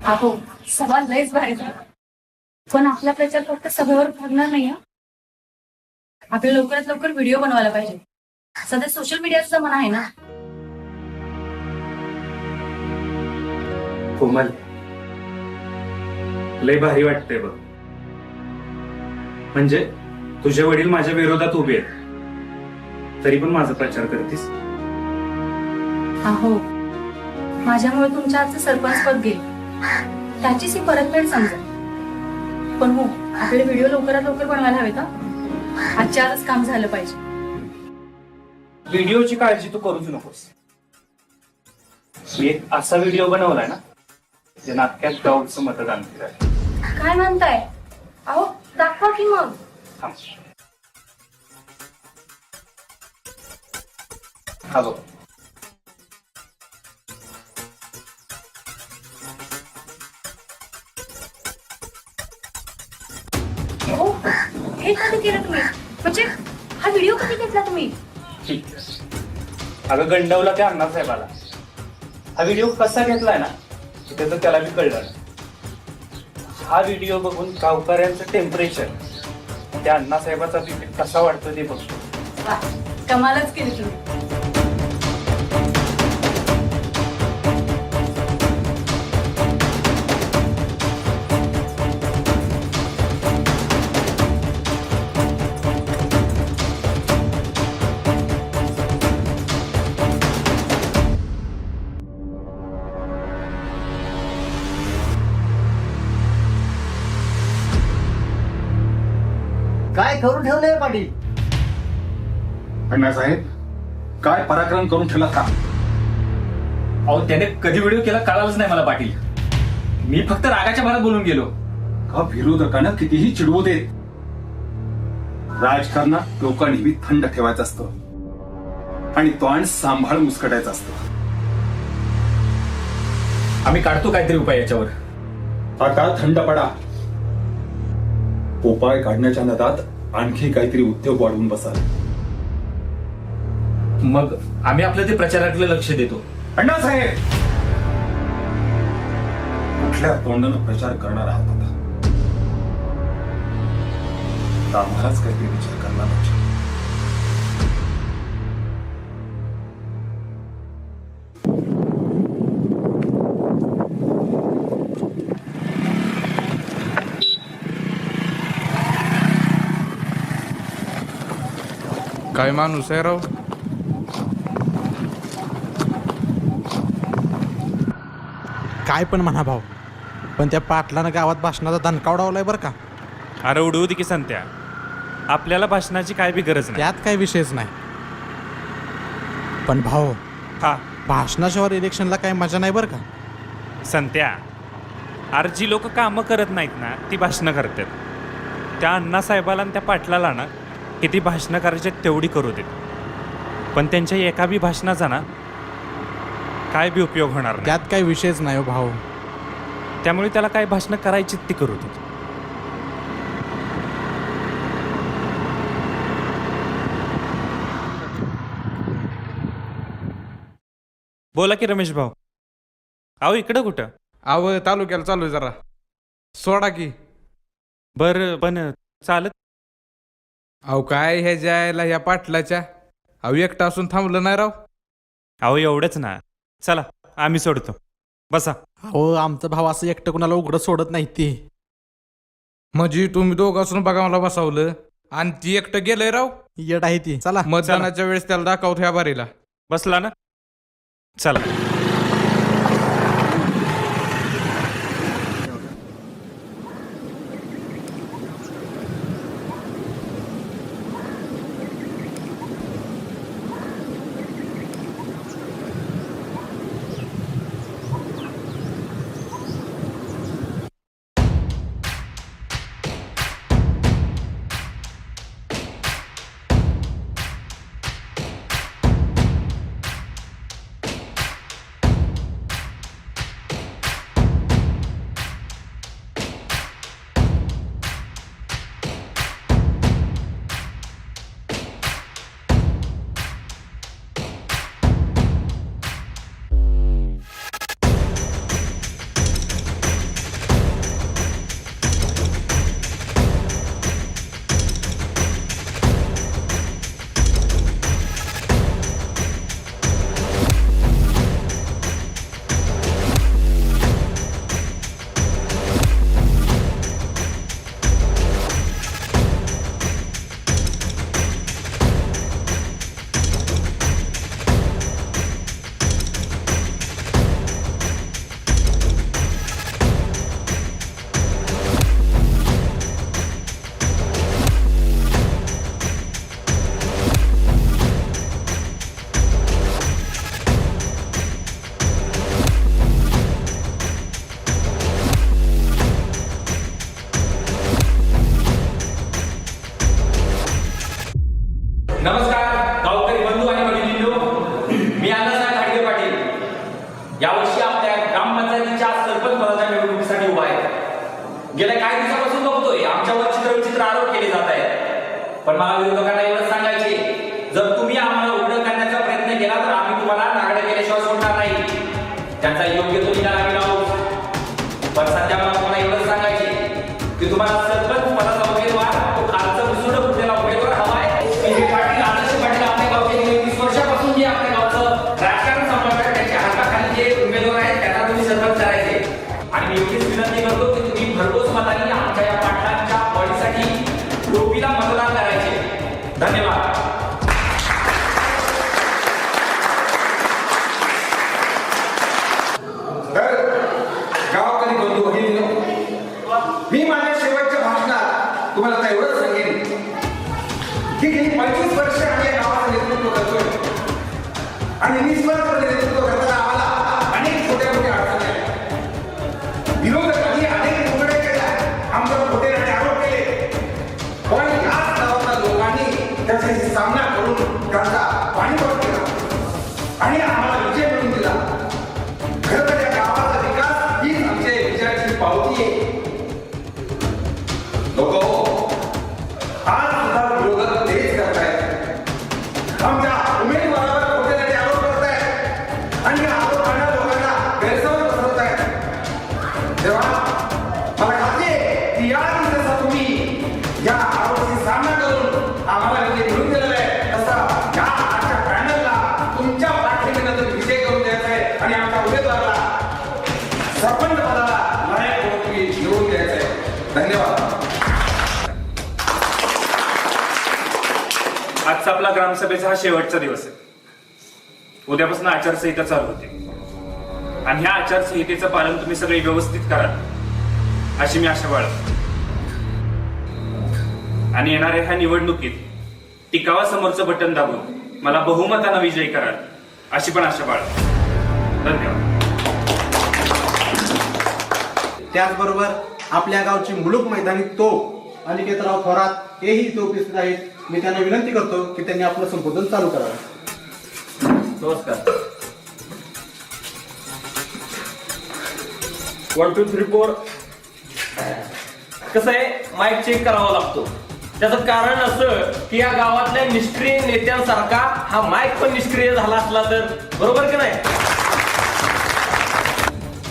अहो, सभा लयच भारी झाला. पण आपला प्रचार फक्त सभेवर भागणार नाही. आपल्याला लवकरात लवकर व्हिडिओ बनवायला पाहिजे. सध्या सोशल मीडियाचा जमाना आहे ना. कोमल, लय भारी वाटतंय बघ. म्हणजे तुझे वडील माझ्या विरोधात उभे आहेत, तरी पण माझा प्रचार करतीस. अहो, माझ्यामुळे तुमच्या आजचं सरपंच पद गेले, त्याचीच ही परतफेड समजा. पण हो, आपले व्हिडिओ लवकरात लवकर बनवायला हवेत. आजच्या आजच काम झालं पाहिजे. व्हिडिओची काळजी तू करूच नकोस. मी एक असा व्हिडिओ बनवलाय ना, जे नाटक्यात गावचं मतदान केलं. काय म्हणताय? अहो, दाखवा की मग. हा बघ. हो, हे कधी केलं तुम्ही? म्हणजे हा व्हिडिओ कधी घेतला तुम्ही? ठीक आहे. अगं गंडवला त्या अण्णासाहेबाला. हा व्हिडिओ कसा घेतलाय ना, त्याचं त्याला बी कळलं. हा व्हिडिओ बघून गावकऱ्यांचं टेम्परेचर त्या अण्णासाहेबाचा बीपी कसा वाढतो ते बघतो. वा, कमालच केली तुम्ही. काय करून ठेवलंय पाटील? अण्णासाहेब काय पराक्रम करून ठेवला का? अहो त्याने कधी व्हिडिओ केला कळालंच नाही मला पाटील. मी फक्त रागाच्या भरात बोलून गेलो. का विरोधकांना कितीही चिडवू देत, राजकारणात लोकांनी नेहमी थंड ठेवायचं असतं आणि तोंड सांभाळ मुस्कटायचं असतं. आम्ही काढतो काहीतरी उपाय याच्यावर. आता थंड पडा. उपाय काढण्याच्या नादात आणखी काहीतरी उद्योग वाढवून बसाल. मग आम्ही आपल्या ते प्रचाराकडे लक्ष देतो. अण्णासाहेब कुठल्या तोंडानं प्रचार करणार आहात आता? आम्हालाच काहीतरी विचार करणार पाहिजे. काय माणूस आहे राव. काय पण म्हणा भाऊ, पण त्या पाटलानं गावात भाषणाचा दणका उडवलाय बरं का. अरे उडवू दे की संत्या, आपल्याला भाषणाची काय बी गरज नाही. त्यात काही विषयच नाही. पण भाऊ, हा भाषणाशिवाय इलेक्शनला काही मजा नाही बरं का. संत्या, अरे जी लोक कामं करत नाहीत ना ती भाषणं करतात. त्या अण्णासाहेबाला आणि त्या पाटलाला ना किती भाषणं करायचे तेवढी करू देत, पण त्यांच्या एका बी भाषणाचा ना काय बी उपयोग होणार नाही. त्यात काही विषयच नाही हो भाऊ. त्यामुळे त्याला काय भाषणं करायची ती करू देत. बोला की रमेश भाऊ. अहो इकडं कुठं? अहो तालुक्याला चालू आहे जरा, सोडा की. बरं पण चालत. अहो काय ह्या जायला ह्या पाटलाच्या, अहो एकटा असून थांबलं नाही राव. अहो एवढंच ना, चला आम्ही सोडतो, बसा. हो, आमचा भाव असं एकटं कुणाला उघडं सोडत नाही ते. म्हणजे तुम्ही दोघं असून बघा मला बसवलं आणि ती एकटं गेलंय राव. येड आहे ती. चला मतदानाच्या वेळेस त्याला दाखवतो ह्या बारीला. बसला ना, चला. नमस्कार गावकरी बंधू आणि भगिनींनो, मी अण्णासाहेब हाडगे पाटील यावर्षी आपल्या ग्रामपंचायतीच्या सरपंच पदाच्या निवडणुकीसाठी उभा आहे. गेल्या काही दिवसापासून बघतोय आमच्यावर चित्रविचित्र आरोप केले जात आहेत, पण मला विरोधकांना एवढंच सांगायचे, जर तुम्ही आम्हाला उघड करण्याचा प्रयत्न केला तर आम्ही तुम्हाला नागडे केल्याशिवाय सोडणार नाही. त्यांचा योग्य तो निकाल आम्ही लावू. पण सध्या मला तुम्हाला एवढंच सांगायचे, आणि एवढीच विनंती करतो की तुम्ही भरघोस मतांनी आमच्या या पाटलांच्या बॉडीसाठी टोपीला मतदान करायचे. धन्यवाद. तर गावाकडे बंधू भगिनींनो, मी माझ्या शेवटच्या भाषणात तुम्हाला एवढंच सांगेन की गेली 25 वर्ष आम्ही या गावाचं नेतृत्व करतोय आणि निस्वार्थपणे नेतृत्व करताना आम्हाला अनेक छोट्या मोठ्या अडचणी आल्या. विरोधकांनी अनेक उघडे केल्या, आमच्यावर खोटे नाटे आरोप केले, पण याच गावातल्या लोकांनी त्याच्याशी सामना करून त्यांचा पाणीपट केला आणि आम्हाला विजय मिळवून दिला. खरं तर या गावाचा विकास हीच आमच्या विजयाची पावती आहे. लोक आज सुद्धा विरोधक तेच करतायत, आमच्या उमेदवारावर खोटे नाटे आरोप करतायत आणि या आरोपांना लोकांना गैरसमज पसरवतायत. तेव्हा मला खात्री आहे की या दिवसाचा तुम्ही या आरोपाशी सामना करून आम्हाला विजय मिळवून दिलेला आहे. तसा या आजच्या पॅनलला तुमच्या पाठिंब्यानंतर विजय करून द्यायचा आहे आणि आमच्या उमेदवाराला सरपंच पदाला लायक व्यक्ती निवडून द्यायचं आहे. धन्यवाद. आजचा आपला ग्रामसभेचा हा शेवटचा दिवस आहे. उद्यापासून आचारसंहिता चालू होते आणि ह्या आचारसंहितेचं पालन तुम्ही सगळे व्यवस्थित कराल अशी मी आशा बाळगतो. आणि येणाऱ्या ह्या निवडणुकीत टिकावा समोरचं बटन दाबून मला बहुमतानं विजयी कराल अशी पण आशा बाळगतो. धन्यवाद. त्याचबरोबर आपल्या गावची मुलूक मैदानी तोप अनिकेतराव थोरात हेही इथे उपस्थित आहेत. मी त्यांना विनंती करतो की त्यांनी आपलं संबोधन चालू करावं. नमस्कार. 1 2 3 4. कसं आहे, माईक चेक करावा लागतो. त्याचं कारण असं की या गावातल्या निष्क्रिय नेत्यांसारखा हा माईक पण निष्क्रिय झाला असला तर बरोबर की नाही.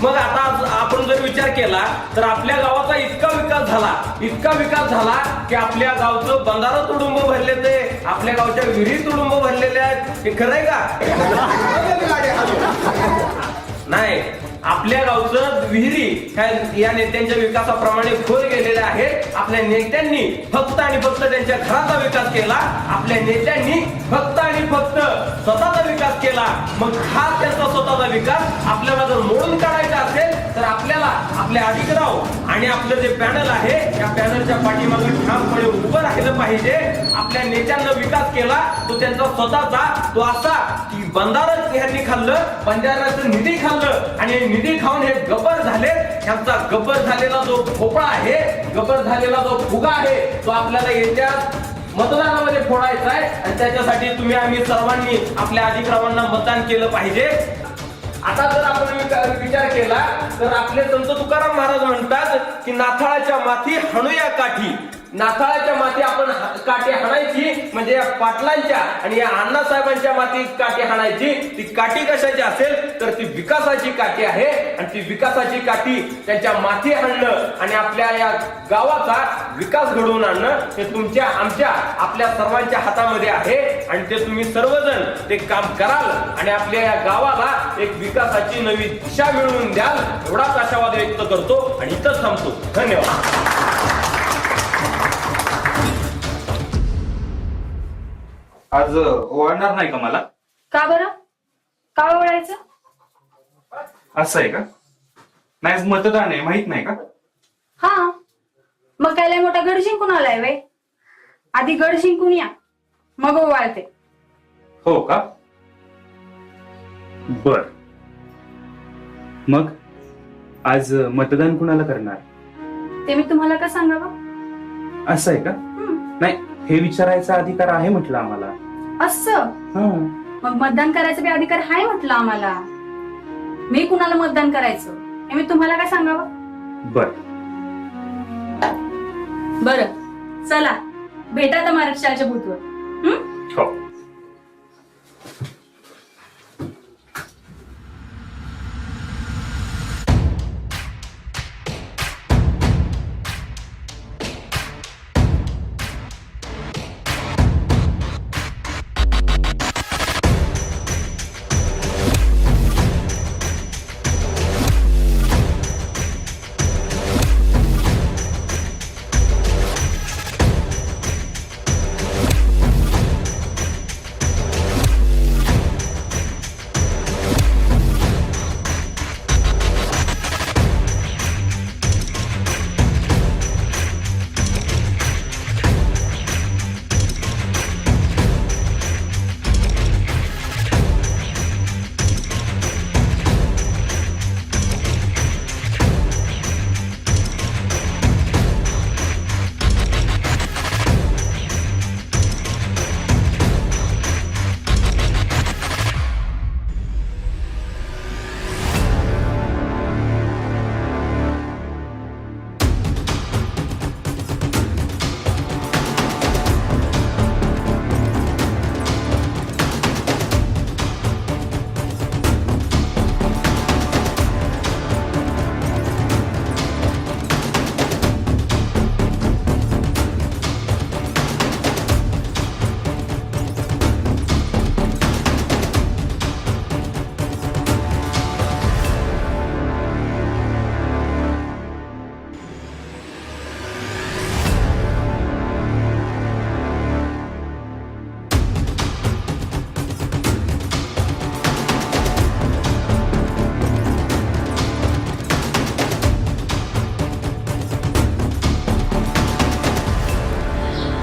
मग आता आपण जर विचार केला तर आपल्या गावाचा इतका विकास झाला की आपल्या गावचं बंधारा तुडुंब भरले, ते आपल्या गावच्या विहिरी तुडुंब भरलेल्या आहेत. हे खरंय का? नाही, आपल्या गावचं विहिरी या नेत्यांच्या विकासाप्रमाणे खोल गेलेल्या आहेत. आपल्या नेत्यांनी फक्त आणि फक्त त्यांच्या घराचा विकास केला. आपल्या नेत्यांनी फक्त आणि फक्त स्वतःचा विकास केला. मग हा त्यांचा स्वतःचा विकास आपल्याला जर मोडून काढायचा असेल तर आपल्याला आपले अधिकराव आणि आपलं जे पॅनल आहे या पॅनलच्या पाठीमागे ठामपणे उभं राहिलं पाहिजे. आपल्या नेत्यांना विकास केला तो त्यांचा स्वतःचा, तो असा की बंधारच यांनी खाल्लं, बंधाऱ्याचं निधी खाल्लं आणि निधी खाऊन हे गब्बर झाले. यांचा गब्बर झालेला जो भोपळा आहे, गब्बर झालेला जो फुगा आहे, तो आपल्याला येत्या मतदानामध्ये फोडायचा आहे. आणि त्याच्यासाठी तुम्ही आम्ही सर्वांनी आपल्या अधिकारांना मतदान केलं पाहिजे. आता जर आपण विचार केला तर आपले संत तुकाराम महाराज म्हणतात की नाथाळाच्या माथी हाणूया काठी. नाथाळाच्या माथी आपण काठी हाणायची म्हणजे या पाटलांच्या आणि या अण्णासाहेबांच्या माथी काठी हाणायची. ती काठी कशाची असेल तर ती विकासाची काठी आहे आणि ती विकासाची काठी त्यांच्या माथी हाणणं आणि आपल्या या गावाचा विकास घडवून आणणं हे तुमच्या आमच्या आपल्या सर्वांच्या हातामध्ये आहे. आणि ते तुम्ही सर्वजण ते काम कराल आणि आपल्या या गावाला एक विकासाची नवी दिशा मिळवून द्याल एवढाच आशावाद व्यक्त करतो आणि इथंच थांबतो. धन्यवाद. आज ओवाळणार नाही का मला? का बरं? का ओळायचं? असं आहे का? नाही, आज मतदान आहे, माहित नाही का? हा, मग काय लय मोठा गड जिंकून आलाय वे? आधी गड जिंकून या मग ओवाळते. हो का? बर. मग आज मतदान कुणाला करणार? ते मी तुम्हाला का सांगावं? असं आहे का? नाही, हे विचारायचा अधिकार आहे म्हटलं आम्हाला. असं? मग मतदान करायचा बी अधिकार आहे म्हटलं आम्हाला. मी कुणाला मतदान करायचं हे मी तुम्हाला काय सांगावं? बर. बरं, चला भेटा तर महाराष्ट्राच्या बूथवर. हो.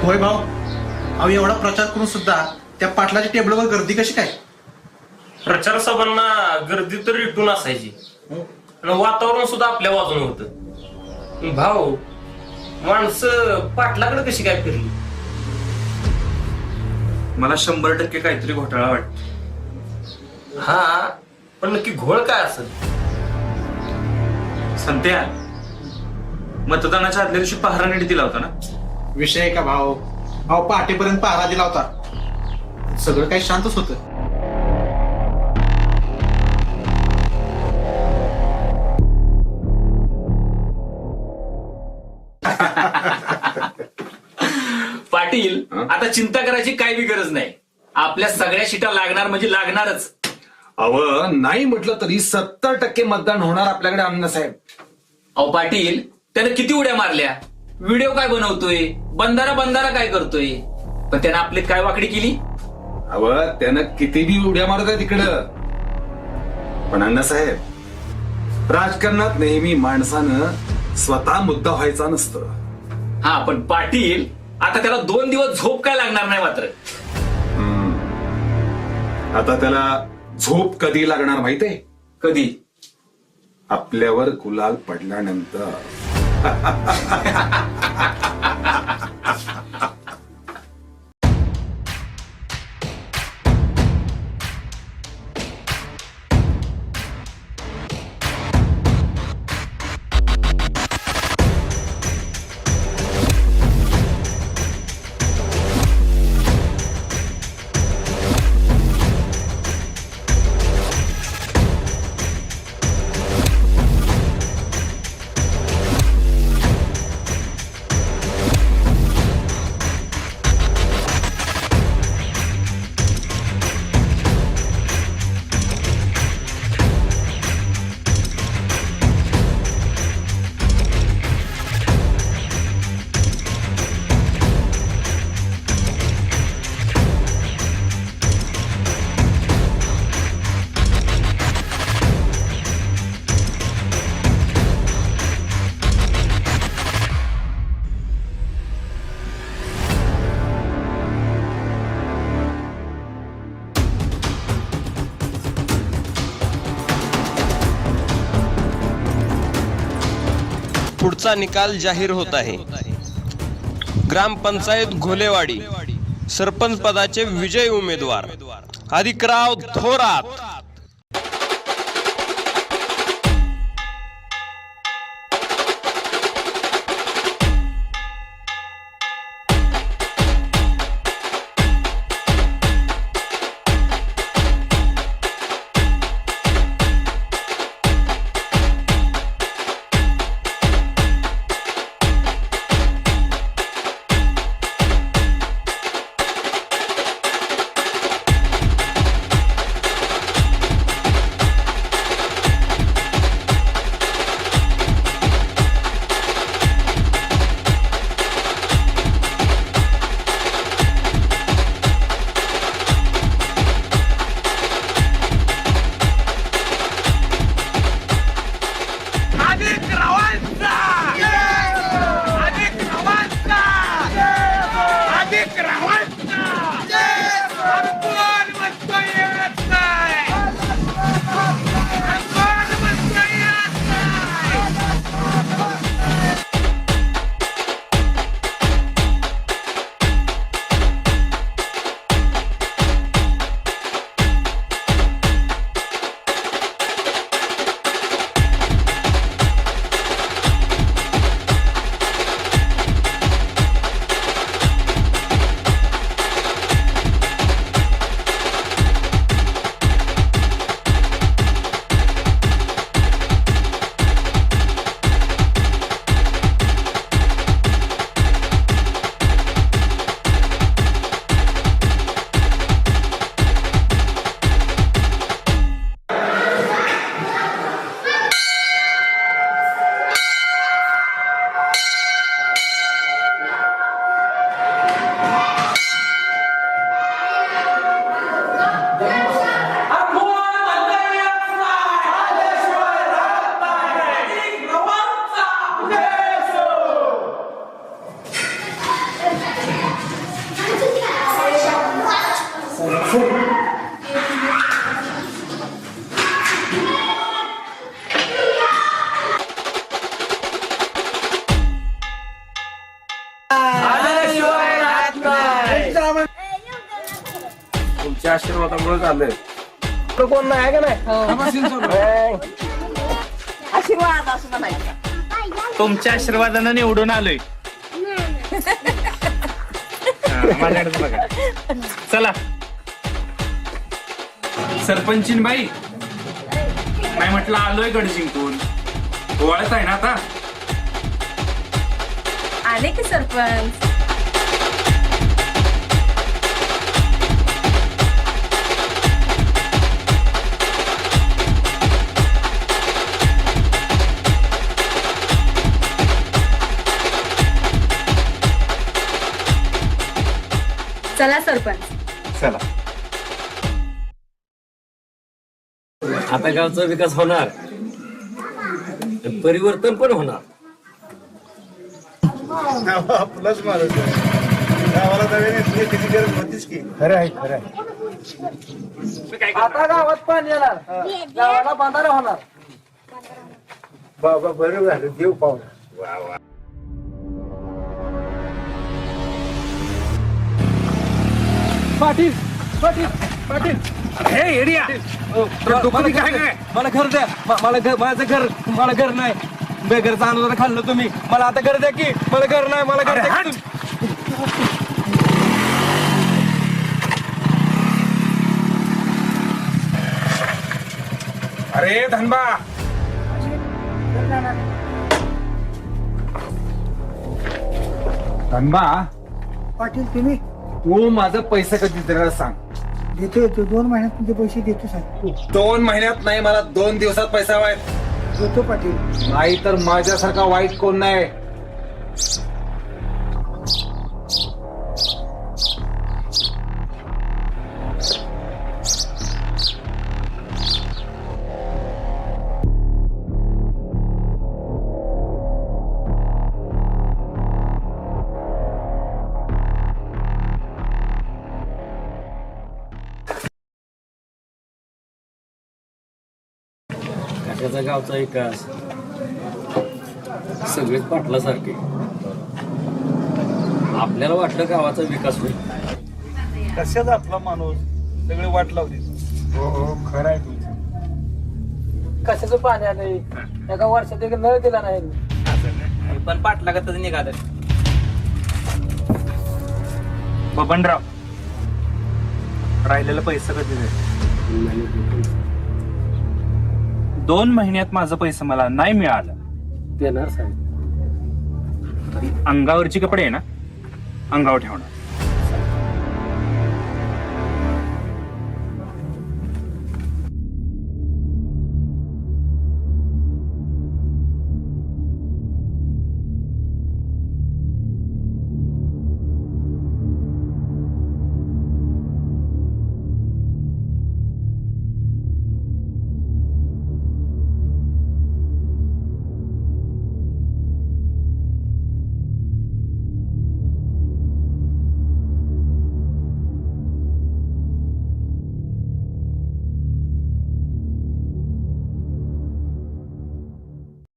होय भाऊ. अहो एवढा प्रचार करून सुद्धा त्या पाटलाच्या टेबलवर गर्दी कशी काय? प्रचार सभांना गर्दी तर रिटून असायची आणि वातावरण सुद्धा आपल्या बाजूने होतं. भाऊ, माणसं पाटलाकडे कशी काय फिरली? मला 100% काहीतरी घोटाळा वाटतो. हा, पण नक्की घोळ काय असेल? संत्या, मतदानाच्या आदल्या दिवशी पहारा नीट दिला होता ना? विषय आहे का भाऊ? अहो पहाटेपर्यंत पहारा दिला होता, सगळं काही शांतच होतं. पाटील, आता चिंता करायची काही बी गरज नाही. आपल्या सगळ्या शिटा लागणार म्हणजे लागणारच. अव नाही म्हटलं तरी 70% मतदान होणार आपल्याकडे अण्णासाहेब. अहो पाटील, त्यानं किती उड्या मारल्या, व्हिडिओ काय बनवतोय, बंधारा काय करतोय, पण त्यानं आपली काय वाकडी केली? अव त्यानं किती बी उड्या मारत आहे तिकडं, पण अण्णासाहेब, राजकारणात नेहमी माणसानं स्वतः मुद्दा व्हायचा नसतं. हा, पण पाटील, आता त्याला 2 दिवस झोप काय लागणार नाही मात्र. आता त्याला झोप कधी लागणार माहितीये? कधी? आपल्यावर गुलाल पडल्यानंतर. पुढचा निकाल जाहीर होत आहे. ग्रामपंचायत घोलेवाडी सरपंच पदाचे विजयी उमेदवार अधिकराव थोरात. तुमच्या आशीर्वादामुळे झालं. कोण नाही आहे का नाही? आशीर्वाद असं म्हणायचं. तुमच्या आशीर्वादानं निवडून आलोय. माझ्याकडे बघा. चला सरपंचीन बाई नाही म्हटलं आलोय गड जिंकून. ओळख आहे ना आता. आले की सरपंच. चला सरपंच. चला. आता गावचा विकास होणार, परिवर्तन पण होणार. आपलाच माणूस गावाला नवीन त्याची गरज होतीच की. खरं आहे खरं आहे. आता गावात पाणी येणार, गावाला बांधारा होणार. बाबा बरं झालं देव पाहुणा. पाटील पाटील पाटील हे एरिया दुकानी काय काय मला घर द्या. माझं घर, मला घर नाही. बेघरचं अनुदान खाल्लं तुम्ही. मला आता घर द्या की. मला घर नाही, मला घर द्या की. अरे धनबा धनबा पाटील तुम्ही तू माझं पैसे कधी देणार सांग. देतो येतो 2 महिन्यात तुमचे पैसे देतो साहेब. 2 महिन्यात नाही, मला 2 दिवसात पैसा हवाय. देतो पाटील. नाही तर माझ्यासारखा वाईट कोण नाही. कशाचा गावचा विकास, सगळेच पाटलासारखे. आपल्याला वाटलं गावाचा विकास होईल. कशाचा आपला माणूस सगळे वाट लावते. हो हो खरं आहे तुमचं. कशाचं पाणी आलंय, एका वर्षात एक नळ दिला नाही. पण पाठलागतच निघालं. बबनराव, राहिलेलं पैसे कधी दे. 2 महिन्यात माझं पैसे मला नाही मिळालं. देणार साहेब. अंगावरची कपडे आहे ना, अंगावर ठेवणार.